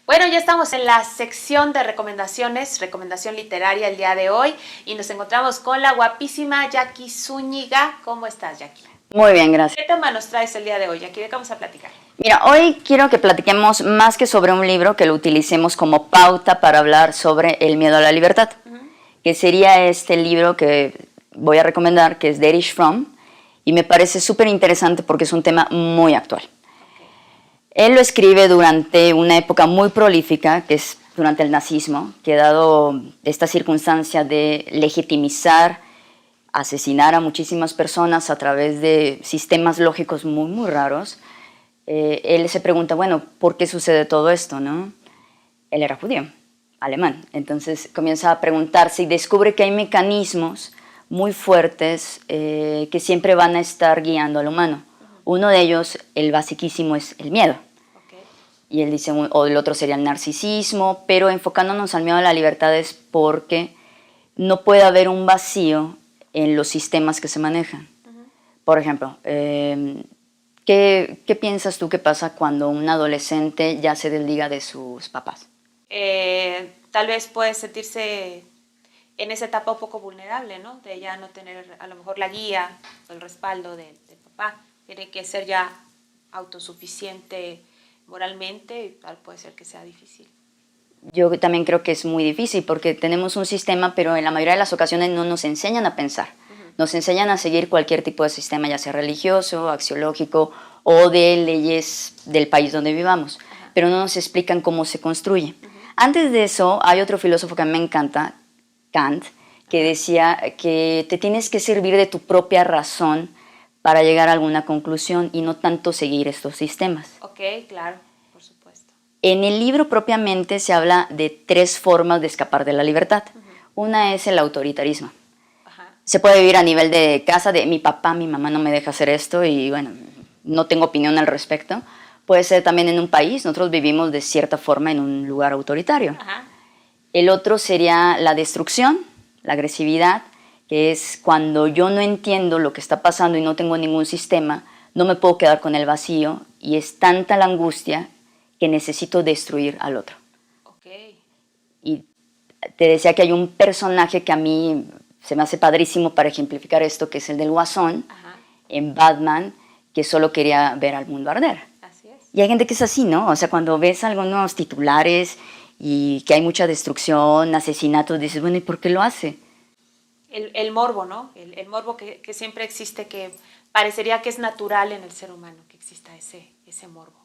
Bueno, ya estamos en la sección de recomendaciones, recomendación literaria el día de hoy y nos encontramos con la guapísima Jackie Zúñiga. ¿Cómo estás, Jackie? Muy bien, gracias. ¿Qué tema nos traes el día de hoy, Jackie? ¿De qué vamos a platicar? Mira, hoy quiero que platiquemos más que sobre un libro, que lo utilicemos como pauta para hablar sobre el miedo a la libertad, que sería este libro que voy a recomendar, que es de Erich Fromm, y me parece súper interesante porque es un tema muy actual. Él lo escribe durante una época muy prolífica, que es durante el nazismo, que dado esta circunstancia de legitimizar, asesinar a muchísimas personas a través de sistemas lógicos muy, muy raros, él se pregunta, bueno, ¿por qué sucede todo esto, no? Él era judío, alemán, entonces comienza a preguntarse y descubre que hay mecanismos muy fuertes que siempre van a estar guiando al humano. Uno de ellos, el basiquísimo, es el miedo. Y él dice, o el otro sería el narcisismo, pero enfocándonos al miedo a la libertad es porque no puede haber un vacío en los sistemas que se manejan. Por ejemplo, ¿qué piensas tú que pasa cuando un adolescente ya se desliga de sus papás? Tal vez puede sentirse en esa etapa un poco vulnerable, ¿no? De ya no tener a lo mejor la guía o el respaldo del papá. Tiene que ser ya autosuficiente moralmente y tal puede ser que sea difícil. Yo también creo que es muy difícil porque tenemos un sistema, pero en la mayoría de las ocasiones no nos enseñan a pensar. Nos enseñan a seguir cualquier tipo de sistema, ya sea religioso, axiológico o de leyes del país donde vivamos, pero no nos explican cómo se construye. Antes de eso, hay otro filósofo que a mí me encanta, Kant, que decía que te tienes que servir de tu propia razón para llegar a alguna conclusión y no tanto seguir estos sistemas. Ok, claro, por supuesto. En el libro propiamente se habla de 3 formas de escapar de la libertad. Una es el autoritarismo. Se puede vivir a nivel de casa, de mi papá, mi mamá no me deja hacer esto y bueno, no tengo opinión al respecto. Puede ser también en un país, nosotros vivimos de cierta forma en un lugar autoritario. El otro sería la destrucción, la agresividad, que es cuando yo no entiendo lo que está pasando y no tengo ningún sistema, no me puedo quedar con el vacío y es tanta la angustia que necesito destruir al otro. Y te decía que hay un personaje que a mí se me hace padrísimo para ejemplificar esto, que es el del Guasón, en Batman, que solo quería ver al mundo arder. Así es. Y hay gente que es así, ¿no? O sea, cuando ves algunos titulares y que hay mucha destrucción, asesinatos, dices, bueno, ¿y por qué lo hace? El morbo, ¿no? El morbo que siempre existe, que parecería que es natural en el ser humano, que exista ese morbo.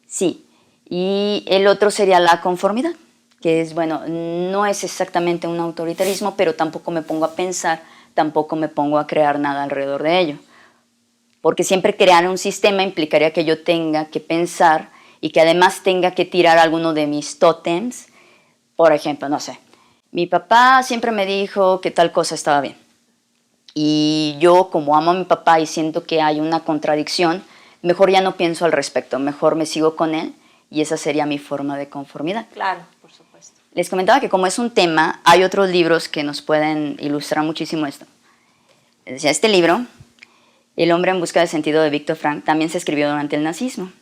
Sí, y el otro sería la conformidad, que es, bueno, no es exactamente un autoritarismo, pero tampoco me pongo a pensar, tampoco me pongo a crear nada alrededor de ello. Porque siempre crear un sistema implicaría que yo tenga que pensar y que además tenga que tirar alguno de mis tótems. Por ejemplo, no sé, mi papá siempre me dijo que tal cosa estaba bien. Y yo, como amo a mi papá y siento que hay una contradicción, mejor ya no pienso al respecto, mejor me sigo con él y esa sería mi forma de conformidad. Claro, por supuesto. Les comentaba que como es un tema, hay otros libros que nos pueden ilustrar muchísimo esto. Les decía, este libro, El hombre en busca de sentido de Viktor Frankl, también se escribió durante el nazismo.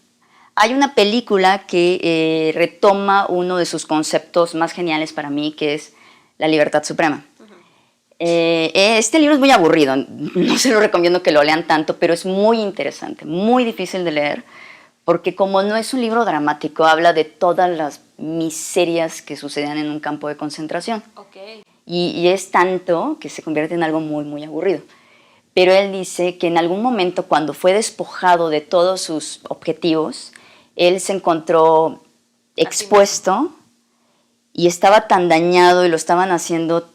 Hay una película que retoma uno de sus conceptos más geniales para mí, que es la libertad suprema. Este libro es muy aburrido, no se lo recomiendo que lo lean tanto, pero es muy interesante, muy difícil de leer, porque como no es un libro dramático, habla de todas las miserias que sucedían en un campo de concentración. Y es tanto que se convierte en algo muy, muy aburrido. Pero él dice que en algún momento, cuando fue despojado de todos sus objetivos, él se encontró expuesto y estaba tan dañado y lo estaban haciendo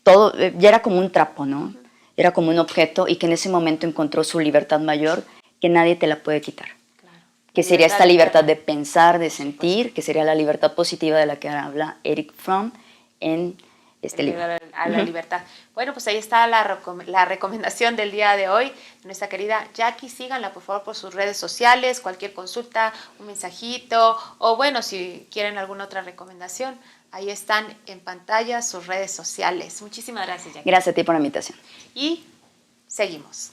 todo, ya era como un trapo, ¿no? Era como un objeto y que en ese momento encontró su libertad mayor que nadie te la puede quitar. Claro. Que sería esta libertad de pensar, de sentir, que sería la libertad positiva de la que habla Erich Fromm en este libro. A la libertad. Bueno, pues ahí está la recomendación del día de hoy, nuestra querida Jackie. Síganla por favor por sus redes sociales, cualquier consulta, un mensajito o bueno, si quieren alguna otra recomendación, ahí están en pantalla sus redes sociales. Muchísimas gracias, Jackie. Gracias a ti por la invitación. Y seguimos.